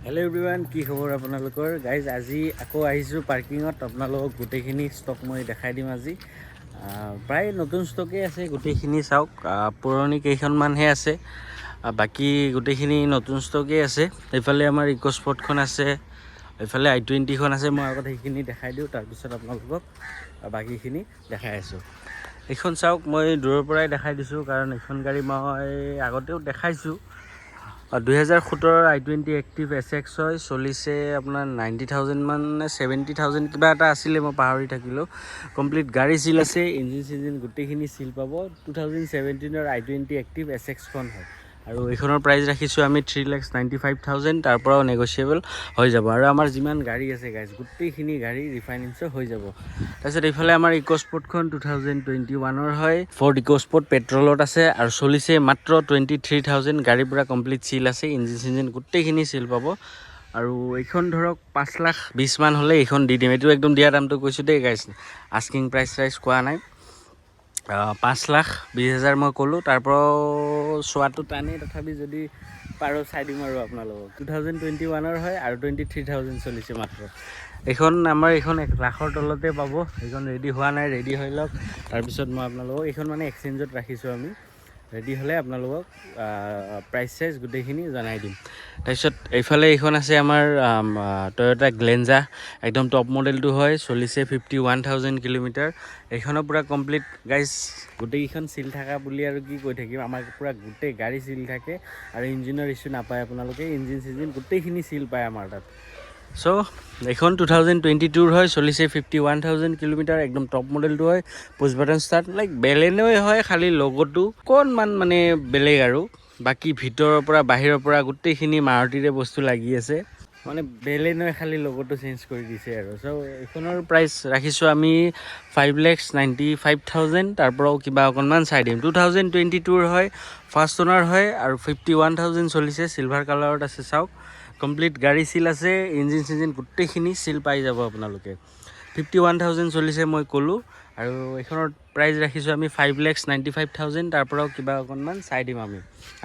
Hello' everyone, কি খবৰ আপোনালোকৰ? গাইজ আজি আকৌ আহিছোঁ পাৰ্কিঙত। আপোনালোকক গোটেইখিনি ষ্টক মই দেখাই দিম আজি। প্ৰায় নতুন ষ্টকেই আছে গোটেইখিনি। চাওক, পুৰণি কেইখনমানহে আছে, বাকী গোটেইখিনি নতুন ষ্টকেই আছে। এইফালে আমাৰ ইক' স্পৰ্টখন আছে, এইফালে i20খন আছে। মই আগত সেইখিনি দেখাই দিওঁ, তাৰপিছত আপোনালোকক বাকীখিনি দেখাই আছোঁ। এইখন চাওক, মই দূৰৰ পৰাই দেখাই দিছোঁ কাৰণ এইখন গাড়ী মই আগতেও দেখাইছোঁ। 2017 i20 এক্টিভ SX হয়, চলিছে আপোনাৰ 90,000 মান নে 70,000 কিবা এটা আছিলে, মই পাহৰি থাকিলোঁ। কমপ্লিট গাড়ী চিল আছে, ইঞ্জিন গোটেইখিনি চিল পাব। 2017 i20 এক্টিভ SXখন হয় আৰু এইখনৰ প্ৰাইচ ৰাখিছোঁ আমি 3,95,000। তাৰ পৰাও নেগচিয়েবল হৈ যাব আৰু আমাৰ যিমান গাড়ী আছে গাইজ, গোটেইখিনি গাড়ী ৰিফাইনেন্সৰ হৈ যাব। তাৰপিছত এইফালে আমাৰ ইক' স্পৰ্টখন 2021 হয়। ফৰ্ড ইক' স্পৰ্ট পেট্ৰলত আছে আৰু চলিছে মাত্ৰ 23,000। গাড়ী পূৰা কমপ্লিট চিল আছে, ইঞ্জিন গোটেইখিনি চিল পাব। আৰু এইখন ধৰক 5,20,000 মান হ'লে এইখন দি দিম। এইটো একদম দিয়া দামটো কৈছোঁ দেই গাইজ, আস্কিং প্ৰাইচ কোৱা নাই। 5,20,000 মই ক'লোঁ। তাৰ পৰাও চোৱাটো টানেই, তথাপি যদি পাৰোঁ চাই দিম আৰু আপোনালোকক। 2021 হয় আৰু 23,000 চলিছে মাত্ৰ। এইখন 1,00,000ৰ তলতে পাব। এইখন ৰেডি হোৱা নাই, ৰেডি হৈ লওক, তাৰপিছত মই আপোনালোকক এইখন এক্সচেঞ্জত ৰাখিছোঁ আমি। ৰেডি হ'লে আপোনালোকক প্ৰাইচ চাইজ গোটেইখিনি জনাই দিম। তাৰপিছত এইফালে এইখন আছে আমাৰ টয়'টা গ্লেঞ্জা, একদম টপ মডেলটো হয়, চলিছে 51,000 কিলোমিটাৰ। এইখনৰ পূৰা কমপ্লিট গাইজ, গোটেইকেইখন চিল থকা বুলি আৰু কি কৈ থাকিম। আমাৰ পূৰা গোটেই গাড়ী চিল থাকে আৰু ইঞ্জিনৰ ইছ্যু নাপায় আপোনালোকে। ইঞ্জিন গোটেইখিনি চিল পায় আমাৰ তাত। চ' এইখন 2022 হয়, চলিছে 51,000 কিলোমিটাৰ, একদম টপ মডেলটো হয়। পুছ বাটন ষ্টাৰ্ট, লাইক বেলেনই হয়, খালি লগ'টো অকণমান বেলেগ আৰু বাকী ভিতৰৰ পৰা বাহিৰৰ পৰা গোটেইখিনি মাৰুতিৰে বস্তু লাগি আছে। বেলেনই খালি লগ'টো চেঞ্জ কৰি দিছে আৰু। চ' এইখনৰ প্ৰাইচ ৰাখিছোঁ আমি 5,95,000। তাৰ পৰাও কিবা অকণমান চাই দিম। 2022 হয়, ফাৰ্ষ্ট অনাৰ হয় আৰু 51,000 চলিছে, চিলভাৰ কালাৰত আছে। চাওক, কমপ্লিট গাড়ী চিল আছে, ইঞ্জিন গোটেইখিনি চিল পাই যাব আপোনালোকে। 51,000 চলিছে মই ক'লোঁ আৰু এইখনৰ প্ৰাইচ ৰাখিছোঁ আমি 5,95,000। তাৰ পৰাও কিবা অকণমান চাই দিম আমি,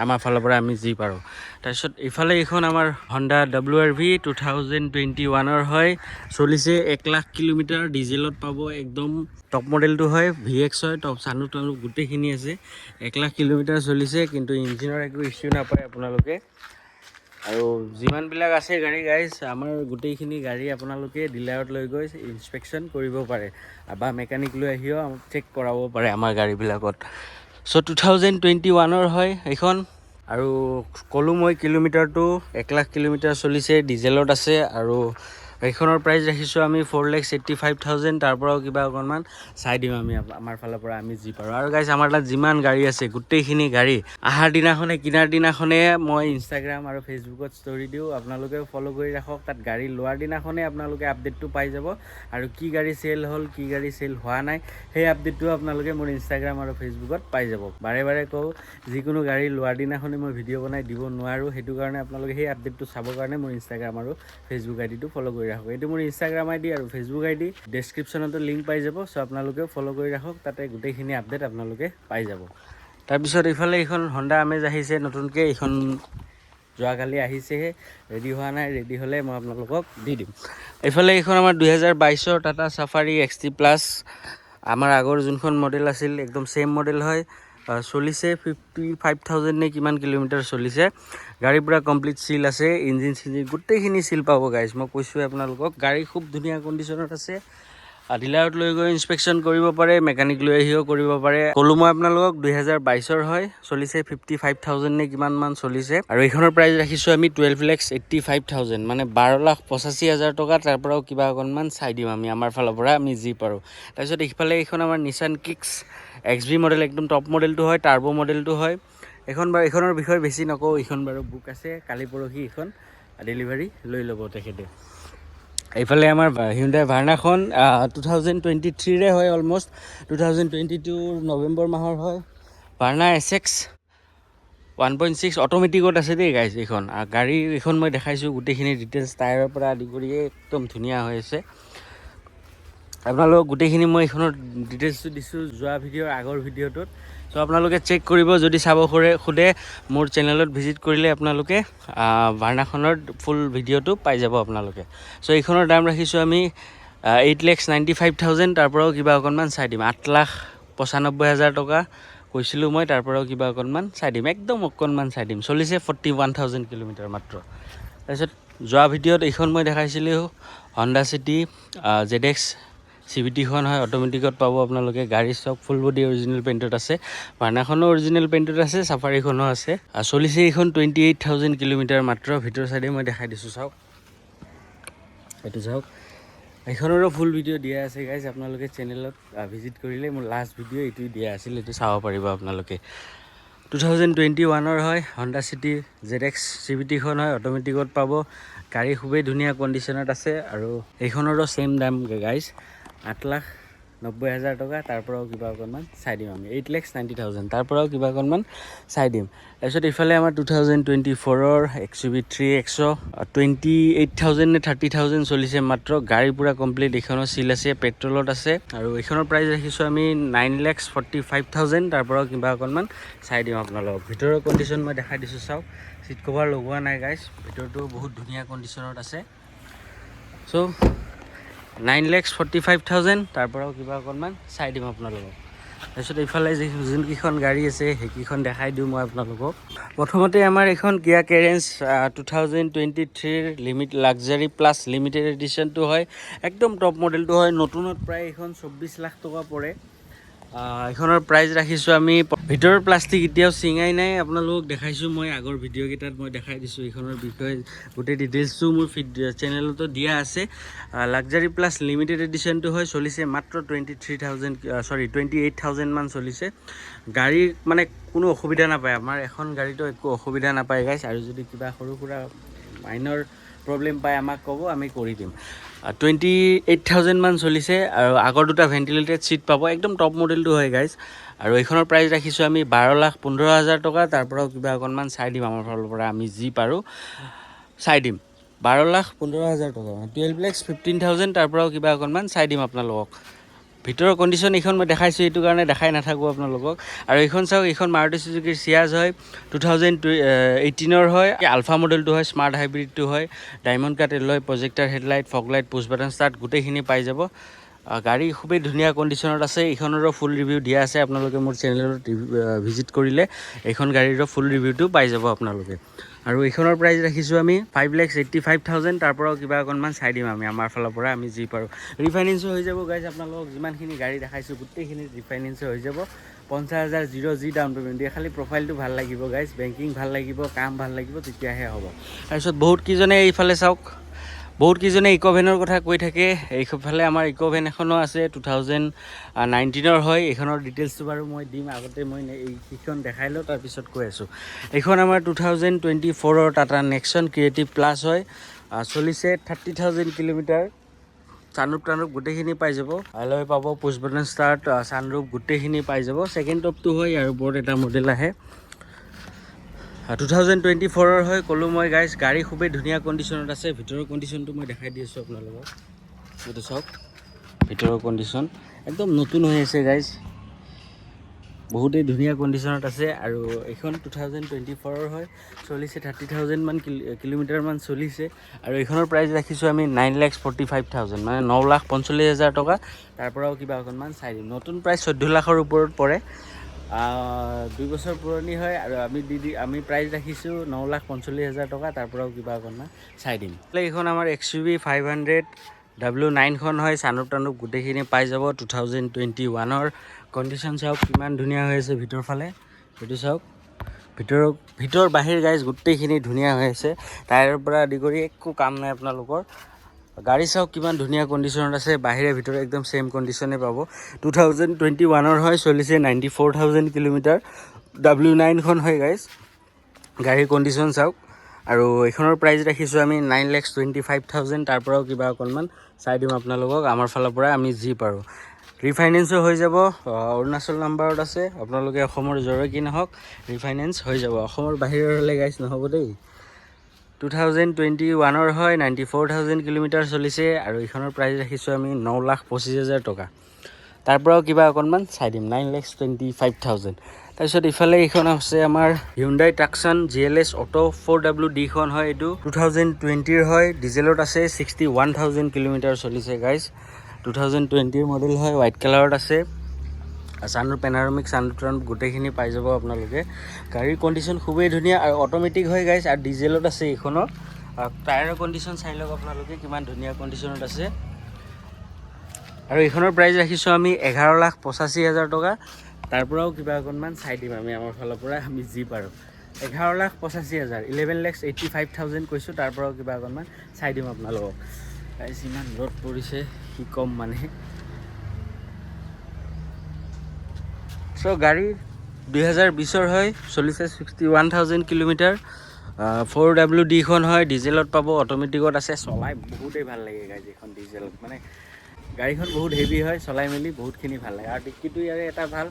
আমাৰ ফালৰ পৰা আমি যি পাৰোঁ। তাৰপিছত ইফালে এইখন আমাৰ হণ্ডা WRV 2021 হয়, চলিছে 1,00,000 কিলোমিটাৰ, ডিজেলত পাব। একদম টপ মডেলটো হয়, VX হয়, টপ চানু গোটেইখিনি আছে। 1,00,000 কিলোমিটাৰ চলিছে, কিন্তু ইঞ্জিনৰ একো ইছ্যু নাপায় আপোনালোকে। আৰু যিমানবিলাক আছে গাড়ী গাইজ, আমাৰ গোটেইখিনি গাড়ী আপোনালোকে ডিলাৰত লৈ গৈ ইনস্পেকশ্যন কৰিব পাৰে বা মেকানিক লৈ আহিও চেক কৰাব পাৰে আমাৰ গাড়ীবিলাকত। চ' 2021 হয় এইখন। আৰু ক'লোঁ মই কিলোমিটাৰটো 1,00,000 কিলোমিটাৰ চলিছে, ডিজেলত আছে আৰু এইখনৰ প্ৰাইচ ৰাখিছোঁ আমি 4,85,000। তাৰ পৰাও কিবা অকণমান চাই দিম আমি, আমাৰ ফালৰ পৰা আমি যি পাৰোঁ। আৰু গাইজ, আমাৰ তাত যিমান গাড়ী আছে গোটেইখিনি গাড়ী অহাৰ দিনাখনে, কিনাৰ দিনাখনে মই ইনষ্টাগ্ৰাম আৰু ফেচবুকত ষ্টৰি দিওঁ। আপোনালোকে ফ'ল' কৰি ৰাখক। তাত গাড়ী লোৱাৰ দিনাখনে আপোনালোকে আপডেটটো পাই যাব আৰু কি গাড়ী চেল হ'ল, কি গাড়ী চেল হোৱা নাই, সেই আপডেটটো আপোনালোকে মোৰ ইনষ্টাগ্ৰাম আৰু ফেচবুকত পাই যাব। বাৰে বাৰে কওঁ, যিকোনো গাড়ী লোৱাৰ দিনাখনে মই ভিডিঅ' বনাই দিব নোৱাৰোঁ। সেইটো কাৰণে আপোনালোকে সেই আপডেটটো চাবৰ কাৰণে মোৰ ইনষ্টাগ্ৰাম আৰু ফেচবুক আইডিটো ফ'ল' কৰি ৰাখক। এইটো মোৰ ইনষ্টাগ্ৰাম আইডি আৰু ফেচবুক আইডি, ডেছক্ৰিপশ্যনতো লিংক পাই যাব। চ' আপোনালোকেও ফ'ল' কৰি ৰাখক, তাতে গোটেইখিনি আপডেট আপোনালোকে পাই যাব। তাৰপিছত এইফালে এইখন হণ্ডা আমেজ আহিছে নতুনকৈ। এইখন যোৱাকালি আহিছেহে, ৰেডি হোৱা নাই, ৰেডি হ'লে মই আপোনালোকক দি দিম। এইফালে এইখন আমাৰ 2022 টাটা চাফাৰী XT প্লাছ, আমাৰ আগৰ যোনখন মডেল আছিল একদম ছেইম মডেল হয়। চলিছে 55,000 নে কিমান কিলোমিটাৰ চলিছে। গাড়ী পূৰা কমপ্লিট চিল আছে, ইঞ্জিন গোটেইখিনি চিল পাব গাইজ, মই কৈছোঁৱে আপোনালোকক। গাড়ী খুব ধুনীয়া কণ্ডিশ্যনত আছে, ডিলাৰত লৈ গৈ ইনস্পেকশ্যন কৰিব পাৰে, মেকানিক লৈ আহিও কৰিব পাৰে। ক'লোঁ মই আপোনালোকক 2022 হয়, চলিছে 55,000 নে কিমান মান চলিছে। আৰু এইখনৰ প্ৰাইচ ৰাখিছোঁ আমি 12,85,000, 12,85,000 টকা। তাৰ পৰাও কিবা অকণমান চাই দিম আমি, আমাৰ ফালৰ পৰা আমি যি পাৰোঁ। তাৰপিছত এইফালে এইখন আমাৰ নিছান কিক্স XV মডেল, একদম টপ মডেলটো হয়, টাৰ্বো মডেলটো হয়। এইখনৰ বিষয়ে বেছি নকওঁ, এইখন বাৰু বুক আছে, কালি পৰহি এইখন ডেলিভাৰী লৈ ল'ব তেখেতে। এইফালে আমাৰ হিউণ্ডাই ভাৰ্নাখন 2023 হয়, অলম'ষ্ট 2022 নৱেম্বৰ মাহৰ হয়। ভাৰ্না SX 1.6 অট'মেটিকত আছে দেই গাইজ এইখন। গাড়ী এইখন মই দেখাইছোঁ, গোটেইখিনি ডিটেইলছ টায়াৰৰ পৰা আদি কৰিয়ে একদম ধুনীয়া হৈ আছে। আপোনালোকক গোটেইখিনি মই এইখনৰ ডিটেইলছটো দিছোঁ যোৱা ভিডিঅ'ৰ আগৰ ভিডিঅ'টোত। চ' তো আপোনালোকে চেক কৰিব যদি চাব খুদে মোৰ চেনেলত ভিজিট কৰিলে আপোনালোকে ভাৰ্নাখনৰ ফুল ভিডিঅ'টো পাই যাব আপোনালোকে চ' এইখনৰ দাম ৰাখিছোঁ আমি 8,95,000 তাৰ পৰাও কিবা অকণমান চাই দিম 8,95,000 টকা কৈছিলোঁ মই তাৰ পৰাও কিবা অকণমান চাই দিম একদম অকণমান চাই দিম চলিছে 41,000 কিলোমিটাৰ মাত্ৰ তাৰপিছত যোৱা ভিডিঅ'ত এইখন মই দেখাইছিলোঁ হণ্ডা চিটি ZX CVT-খন হয় অট'মেটিকত পাব আপোনালোকে গাড়ী চব ফুল বডি অৰিজিনেল পেইণ্টত আছে ভাৰ্নাখনো অৰিজিনেল পেইণ্টত আছে চাফাৰীখনো আছে চলিছে এইখন 28,000 কিলোমিটাৰ মাত্ৰ ভিতৰ চাইডে মই দেখাই দিছোঁ চাওক এইটো চাওক এইখনৰো ফুল ভিডিঅ' দিয়া আছে গাইজ আপোনালোকে চেনেলত ভিজিট কৰিলে মোৰ লাষ্ট ভিডিঅ' এইটো দিয়া আছিল এইটো চাব পাৰিব আপোনালোকে 2021 হয় হণ্ডা চিটি ZX CVT-খন হয় অট'মেটিকত পাব গাড়ী খুবেই ধুনীয়া কণ্ডিশ্যনত আছে আৰু এইখনৰো ছেইম দাম গাইজ 8,90,000 টকা তাৰ পৰাও কিবা অকণমান চাই দিম আমি 8,90,000 তাৰ পৰাও কিবা অকণমান চাই দিম তাৰপিছত ইফালে আমাৰ 2024ৰ XUV 3XO 28,000 নে 30,000 চলিছে মাত্ৰ গাড়ী পূৰা কমপ্লিট এইখনৰ চিল আছে পেট্ৰলত আছে আৰু এইখনৰ প্ৰাইচ ৰাখিছোঁ আমি 9,45,000 তাৰ পৰাও কিবা অকণমান চাই দিম আপোনালোকক ভিতৰৰ কণ্ডিশ্যন মই দেখাই দিছোঁ চাওক চিট কভাৰ লগোৱা নাই গাইজ ভিতৰটো বহুত ধুনীয়া কণ্ডিশ্যনত আছে চ' 9,45,000 তাৰ পৰাও কিবা অকণমান চাই দিম আপোনালোকক তাৰপিছত এইফালে যোনকেইখন গাড়ী আছে সেইকেইখন দেখাই দিওঁ মই আপোনালোকক প্ৰথমতে আমাৰ এইখন কিয়া কেৰেঞ্চ 2023ৰ লিমিট লাক্সাৰী প্লাছ লিমিটেড এডিশ্যনটো হয় একদম টপ মডেলটো হয় নতুনত প্ৰায় এইখন 24 লাখ টকা পৰে এইখনৰ প্ৰাইচ ৰাখিছোঁ আমি ভিতৰৰ প্লাষ্টিক এতিয়াও চিঙাই নাই আপোনালোকক দেখাইছোঁ মই আগৰ ভিডিঅ' কেইটাত মই দেখাই দিছোঁ এইখনৰ বিষয়ে গোটেই ডিটেইলছটো মোৰ চেনেলতো দিয়া আছে লাক্সাৰী প্লাছ লিমিটেড এডিশ্যনটো হয় চলিছে মাত্ৰ 28,000 মান চলিছে গাড়ীৰ মানে কোনো অসুবিধা নাপায় আমাৰ এখন গাড়ীতো একো অসুবিধা নাপায় গাইছ আৰু যদি কিবা সৰু সুৰা মাইনৰ প্ৰব্লেম পায় আমাক ক'ব আমি কৰি দিম 28,000 মান চলিছে আৰু আগৰ দুটা ভেণ্টিলেটেড চিট পাব একদম টপ মডেলটো হয় গাইজ আৰু এইখনৰ প্ৰাইচ ৰাখিছোঁ আমি 12,15,000 টকা তাৰ পৰাও কিবা অকণমান চাই দিম আমাৰ ফালৰ পৰা আমি যি পাৰোঁ চাই দিম 12,15,000 টকা 12,15,000 তাৰ পৰাও কিবা অকণমান চাই দিম আপোনালোকক ভিতৰৰ কণ্ডিশ্যন এইখন মই দেখাইছোঁ এইটো কাৰণে দেখাই নাথাকোঁ আপোনালোকক আৰু এইখন চাওক এইখন মাৰুতি চুজুকিৰ চিয়াজ হয় 2018ৰ হয় আলফা মডেলটো হয় স্মাৰ্ট হাইব্ৰিডটো হয় diamond cut alloy projector headlight fog light push button start গোটেইখিনি পাই যাব গাড়ী খুবেই ধুনীয়া কণ্ডিশ্যনত আছে এইখনৰো ফুল ৰিভিউ দিয়া আছে আপোনালোকে মোৰ চেনেলত ভিজিট কৰিলে এইখন গাড়ীৰো ফুল ৰিভিউটো পাই যাব আপোনালোকে আৰু এইখনৰ প্ৰাইচ ৰাখিছোঁ আমি 5,85,000 তাৰ পৰাও কিবা অকণমান চাই দিম আমি আমাৰ ফালৰ পৰা আমি যি পাৰোঁ ৰিফাইনেন্সো হৈ যাব গাইজ আপোনালোকক যিমানখিনি গাড়ী দেখাইছোঁ গোটেইখিনি ৰিফাইনেন্সো হৈ যাব 50,000 যি ডাউন পে'মেণ্ট দিয়ে খালি প্ৰফাইলটো ভাল লাগিব গাইজ বেংকিং ভাল লাগিব কাম ভাল লাগিব তেতিয়াহে হ'ব তাৰপিছত বহুতকেইজনে এইফালে চাওক বহুতকেইজনে ইক'ভেনৰ কথা কৈ থাকে এইফালে আমাৰ ইক'ভেন এখনো আছে 2019ৰ হয় এইখনৰ ডিটেইলছটো বাৰু মই দিম আগতে মই এইকেইখন দেখাই লওঁ তাৰপিছত কৈ আছোঁ এইখন আমাৰ 2024ৰ টাটা নেক্সন ক্ৰিয়েটিভ প্লাছ হয় চলিছে 30,000 কিলোমিটাৰ চানৰূপ টানৰূপ গোটেইখিনি পাই যাব এলয় পাব পুছ বাটন ষ্টাৰ্ট চানৰূপ গোটেইখিনি পাই যাব ছেকেণ্ড টপটো হয় আৰু ওপৰত এটা মডেল আহে 2024ৰ হয় ক'লোঁ মই গাইজ গাড়ী খুবেই ধুনীয়া কণ্ডিশ্যনত আছে ভিতৰৰ কণ্ডিশ্যনটো মই দেখাই দি আছোঁ আপোনালোকক এইটো চাওক ভিতৰৰ কণ্ডিশ্যন একদম নতুন হৈ আছে গাইজ বহুতেই ধুনীয়া কণ্ডিশ্যনত আছে আৰু এইখন 2024ৰ হয় চলিছে 30,000 মান কিলোমিটাৰমান চলিছে আৰু এইখনৰ প্ৰাইচ ৰাখিছোঁ আমি 9,45,000 মানে 9,45,000 টকা তাৰ পৰাও কিবা অকণমান চাই দিম নতুন প্ৰাইচ 14 লাখৰ ওপৰত পৰে 2 বছৰ পুৰণি হয় আৰু আমি প্ৰাইচ ৰাখিছোঁ 9,45,000 টকা তাৰ পৰাও কিবা অকণমান চাই দিম এইখন আমাৰ XUV 500 W9খন হয় চানৰূপ টানৰূপ গোটেইখিনি পাই যাব 2021ৰ কণ্ডিশ্যন চাওক কিমান ধুনীয়া হৈ আছে ভিতৰ ফালে সেইটো চাওক ভিতৰ বাহিৰ গাইজ গোটেইখিনি ধুনীয়া হৈ আছে টায়াৰৰ পৰা আদি কৰি একো কাম নাই আপোনালোকৰ গাড়ী চাওক কিমান ধুনীয়া কণ্ডিশ্যনত আছে বাহিৰে ভিতৰে একদম ছেইম কণ্ডিশ্যনে পাব 2021ৰ হয় চলিছে 94,000 কিলোমিটাৰ W9খন হয় গাইজ গাড়ীৰ কণ্ডিশ্যন চাওক আৰু এইখনৰ প্ৰাইচ ৰাখিছোঁ আমি 9,25,000 তাৰ পৰাও কিবা অকণমান চাই দিম আপোনালোকক আমাৰ ফালৰ পৰা আমি যি পাৰোঁ ৰিফাইনেন্সো হৈ যাব অৰুণাচল নাম্বাৰত আছে আপোনালোকে অসমৰ য'ৰে কি নহওক ৰিফাইনেন্স হৈ যাব অসমৰ বাহিৰৰ হ'লে গাইজ নহ'ব দেই 2021ৰ হয় 94,000 কিলোমিটাৰ চলিছে আৰু এইখনৰ প্ৰাইচ ৰাখিছোঁ আমি 9,25,000 টকা তাৰ পৰাও কিবা অকণমান চাই দিম 9,25,000 তাৰপিছত ইফালে এইখন আছে আমাৰ Hyundai Tucson GLS Auto 4WD খন হয় এইটো 2020 হয় ডিজেলত আছে 61000 কিলোমিটাৰ চলিছে গাইজ 2020 মডেল হয় হোৱাইট কালাৰত আছে সানৰুফ পেনাৰমিক সানৰুফ গোটেইখিনি পাই যাব আপোনালোকে গাড়ীৰ কণ্ডিশ্যন খুবেই ধুনীয়া আৰু অট'মেটিক হয় গাইজ আৰু ডিজেলত আছে এইখনৰ টায়াৰৰ কণ্ডিশ্যন চাই লওক আপোনালোকে কিমান ধুনীয়া কণ্ডিশ্যনত আছে আৰু এইখনৰ প্ৰাইচ ৰাখিছোঁ আমি 11,85,000 টকা তাৰ পৰাও কিবা অকণমান চাই দিম আমি আমাৰ ফালৰ পৰা আমি যি পাৰোঁ 11,85,000 11,85,000 কৈছোঁ তাৰ পৰাও কিবা অকণমান চাই দিম আপোনালোকক গাইজ ইমান ৰ'দ পৰিছে কি কম মানে চ' গাড়ী 2020 হয় চলিছে 61,000 কিলোমিটাৰ 4WD খন হয় ডিজেলত পাব অট'মেটিকত আছে চলাই বহুতেই ভাল লাগে গাইজ এইখন ডিজেলত মানে গাড়ীখন বহুত হেভি হয় চলাই মেলি বহুতখিনি ভাল লাগে আৰু ডিক্কিটো ইয়াৰে এটা ভাল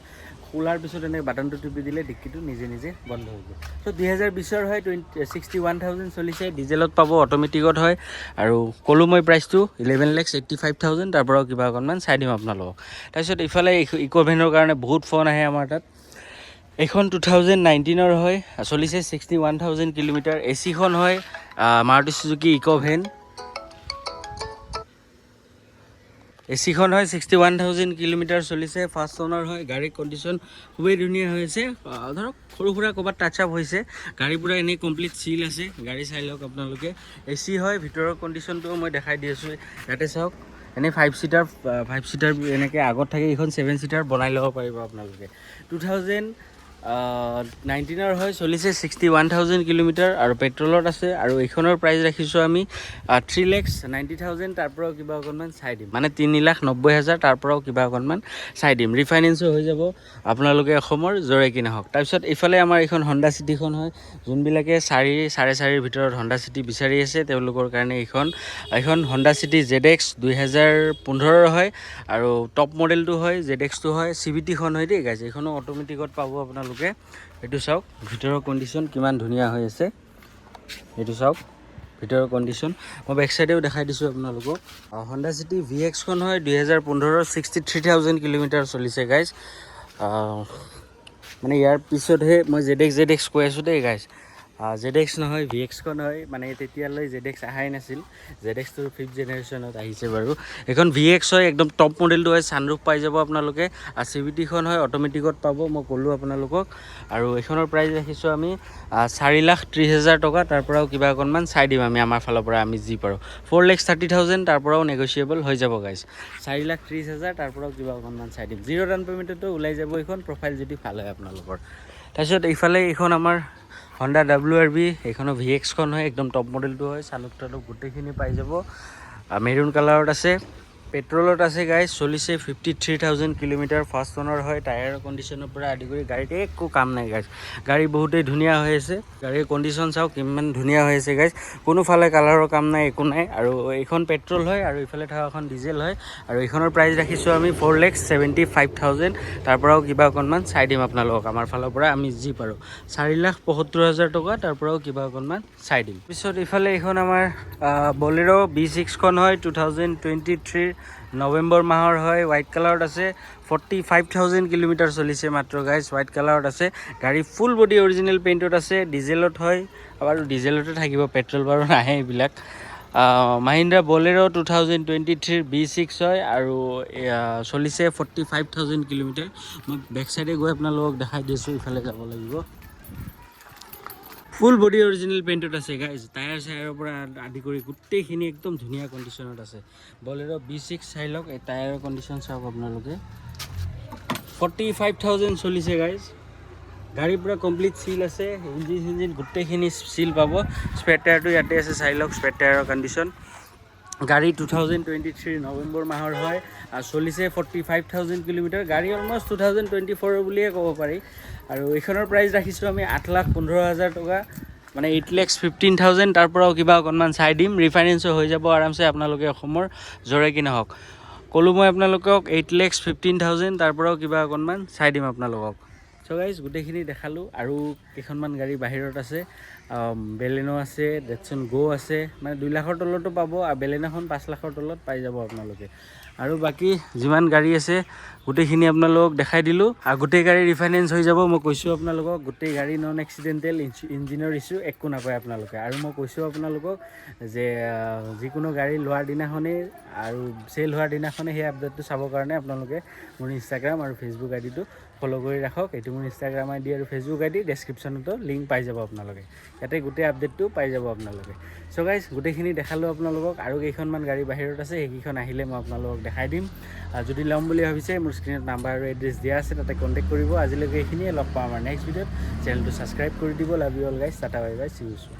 খোলাৰ পিছত এনেকৈ বাটনটো টিপি দিলে ডিক্কিটো নিজে নিজে বন্ধ হৈ যায় চ' 2020 হয় 61,000 চলিছে ডিজেলত পাব অট'মেটিকত হয় আৰু ক'লোঁ মই প্ৰাইচটো 11,85,000 তাৰ পৰাও কিবা অকণমান চাই দিম আপোনালোকক তাৰপিছত ইফালে ইক'ভেনৰ কাৰণে বহুত ফোন আহে আমাৰ তাত এইখন 2019 হয় চলিছে 61,000 কিলোমিটাৰ এচিখন হয় মাৰুতি চুজুকি ইক'ভেন এচিখন হয় 61,000 কিলোমিটাৰ চলিছে ফাৰ্ষ্ট অনাৰ হয় গাড়ীৰ কণ্ডিশ্যন খুবেই ধুনীয়া হৈ আছে ধৰক সৰু সুৰা ক'ৰবাত টাচ আপ হৈছে গাড়ী পূৰা এনেই কমপ্লিট চিল আছে গাড়ী চাই লওক আপোনালোকে এচি হয় ভিতৰৰ কণ্ডিশ্যনটোও মই দেখাই দি আছোঁ ইয়াতে চাওক এনেই 5 চিটাৰ এনেকৈ আগত থাকে এইখন 7 চিটাৰ বনাই ল'ব পাৰিব আপোনালোকে 2019 হয় চলিছে 61,000 কিলোমিটাৰ আৰু পেট্ৰলত আছে আৰু এইখনৰ প্ৰাইচ ৰাখিছোঁ আমি 3,90,000 তাৰ পৰাও কিবা অকণমান চাই দিম মানে 3,90,000 তাৰ পৰাও কিবা অকণমান চাই দিম ৰিফাইনেন্সো হৈ যাব আপোনালোকে অসমৰ য'ৰে কি নহওক তাৰপিছত এইফালে আমাৰ এইখন হণ্ডা চিটিখন হয় যোনবিলাকে 4.5 ভিতৰত হণ্ডা চিটি বিচাৰি আছে তেওঁলোকৰ কাৰণে এইখন হণ্ডা চিটি ZX 2015 হয় আৰু টপ মডেলটো হয় ZX-টো হয় CVT-খন হয় দেই গাইজ এইখনো অট'মেটিকত পাব আপোনালোকে এইটো চাওক ভিতৰৰ কণ্ডিশ্যন কিমান ধুনীয়া হৈ আছে এইটো চাওক ভিতৰৰ কণ্ডিশ্যন মই বেক চাইডেও দেখাই দিছোঁ আপোনালোকক হণ্ডা চিটি VX-খন হয় 2015 63,000 কিলোমিটাৰ চলিছে গাইজ মানে ইয়াৰ পিছতহে মই ZX কৈ আছোঁ দেই গাইজ ZX নহয় VX-খন হয় মানে তেতিয়ালৈ ZX অহাই নাছিল ZX-টো 5th জেনেৰেশ্যনত আহিছে বাৰু এইখন VX হয় একদম টপ মডেলটো হয় ছানৰুফ পাই যাব আপোনালোকে আৰু CVT-খন হয় অট'মেটিকত পাব মই ক'লোঁ আপোনালোকক আৰু এইখনৰ প্ৰাইচ ৰাখিছোঁ আমি 4,30,000 টকা তাৰ পৰাও কিবা অকণমান চাই দিম আমি আমাৰ ফালৰ পৰা আমি যি পাৰোঁ 4,30,000 তাৰ পৰাও নেগচিয়েবল হৈ যাব গাইজ 4,30,000 তাৰ পৰাও কিবা অকণমান চাই দিম জিৰ' ডাউন পে'মেণ্টতো ওলাই যাব এইখন প্ৰফাইল যদি ভাল হয় আপোনালোকৰ তাৰপিছত এইফালে এইখন আমাৰ হণ্ডা WRV এইখনৰ VX-খন হয় একদম টপ মডেলটো হয় চালুক তালুক গোটেইখিনি পাই যাব মেৰুন কালাৰত আছে পেট্ৰলত আছে গাইজ চলিছে 53,000 কিলোমিটাৰ ফাৰ্ষ্ট অনাৰ হয় টায়াৰৰ কণ্ডিশ্যনৰ পৰা আদি কৰি গাড়ীত একো কাম নাই গাইজ গাড়ী বহুতেই ধুনীয়া হৈ আছে গাড়ীৰ কণ্ডিশ্যন চাওক কিমান ধুনীয়া হৈ আছে গাইজ কোনোফালে কালাৰৰ কাম নাই একো নাই আৰু এইখন পেট্ৰল হয় আৰু ইফালে থকাখন ডিজেল হয় আৰু এইখনৰ প্ৰাইচ ৰাখিছোঁ আমি 4,75,000 তাৰ পৰাও কিবা অকণমান চাই দিম আপোনালোকক আমাৰ ফালৰ পৰা আমি যি পাৰোঁ 4,75,000 টকা তাৰ পৰাও কিবা অকণমান চাই দিম পিছত ইফালে এইখন আমাৰ বলেৰ' B6খন হয় 2023 নৱেম্বৰ মাহৰ হয় হোৱাইট কালাৰত আছে 45,000 কিলোমিটাৰ চলিছে মাত্ৰ গাইজ হোৱাইট কালাৰত আছে গাড়ী ফুল বডি অৰিজিনেল পেইণ্টত আছে ডিজেলত হয় আৰু ডিজেলতে থাকিব পেট্ৰল বাৰু নাহে এইবিলাক মাহিন্দ্ৰা বলেৰ' 2023 B6 হয় আৰু চলিছে 45,000 কিলোমিটাৰ মই বেক চাইডে গৈ আপোনালোকক দেখাই দিছোঁ ইফালে যাব লাগিব ফুল বডি অৰিজিনেল পেইণ্টত আছে গাইজ টায়াৰ চায়াৰৰ পৰা আদি কৰি গোটেইখিনি একদম ধুনীয়া কণ্ডিশ্যনত আছে বলেৰ' B6 চাই লওক এই টায়াৰৰ কণ্ডিশ্যন চাওক আপোনালোকে 45,000 চলিছে গাইজ গাড়ী পূৰা কমপ্লিট চিল আছে ইঞ্জিন গোটেইখিনি চিল পাব স্পেৰ টায়াৰটো ইয়াতে আছে চাই লওক স্পেৰ টায়াৰৰ কণ্ডিশ্যন গাড়ী 2023 নৱেম্বৰ মাহৰ হয় আৰু চলিছে 45,000 কিলোমিটাৰ গাড়ী অলমষ্ট 2024 বুলিয়ে ক'ব পাৰি আৰু এইখনৰ প্ৰাইচ ৰাখিছোঁ আমি 8,15,000 টকা মানে 8,15,000 তাৰ পৰাও কিবা অকণমান চাই দিম ৰিফাইনেন্সো হৈ যাব আৰামছে আপোনালোকে অসমৰ য'ৰে কি নহওক ক'লোঁ মই আপোনালোকক 8,15,000 তাৰ পৰাও কিবা অকণমান চাই দিম আপোনালোকক চ' গাইজ গোটেইখিনি দেখালোঁ আৰু কেইখনমান গাড়ী বাহিৰত আছে বেলেনো আছে, ডেটছন গ' আছে, মানে 2 লাখৰ তলতো পাব, আৰু বেলেনোখন 5 লাখৰ তলত পাই যাব আপোনালোকে। আৰু বাকী যিমান গাড়ী আছে গোটেইখিনি আপোনালোকক দেখাই দিলোঁ। আৰু গোটেই গাড়ী ৰিফাইনেন্স হৈ যাব, মই কৈছোঁ আপোনালোকক। গোটেই গাড়ী নন এক্সিডেণ্টেল, ইঞ্জিনৰ ইছ্যু একো নাপায় আপোনালোকে। আৰু মই কৈছোঁ আপোনালোকক যে যিকোনো গাড়ী লোৱাৰ দিনাখনেই আৰু চেল হোৱাৰ দিনাখনেই সেই আপডেটটো চাবৰ কাৰণে আপোনালোকে মোৰ ইনষ্টাগ্ৰাম আৰু ফেচবুক আইডিটো ফ'ল' কৰি ৰাখক। এইটো মোৰ ইনষ্টাগ্ৰাম আইডি আৰু ফেচবুক আইডি, ডেছক্ৰিপশ্যনতো লিংক পাই যাব আপোনালোকে। ইয়াতে গোটেই আপডেটটো পাই যাব আপোনালোকে। চ' গাইজ গোটেইখিনি দেখালোঁ আপোনালোকক। আৰু কেইখনমান গাড়ী বাহিৰত আছে, সেইকেইখন আহিলে মই আপোনালোকক দেখাই দিম। যদি ল'ম বুলি ভাবিছে মোৰ স্ক্ৰীনত নাম্বাৰ আৰু এড্ৰেছ দিয়া আছে, তাতে কণ্টেক্ট কৰিব। আজিলৈকে এইখিনিয়ে, লগ পাম আমাৰ নেক্সট ভিডিঅ'ত। চেনেলটো ছাবস্ক্ৰাইব কৰি দিব। Love you all guys, tata bye bye, C you soon.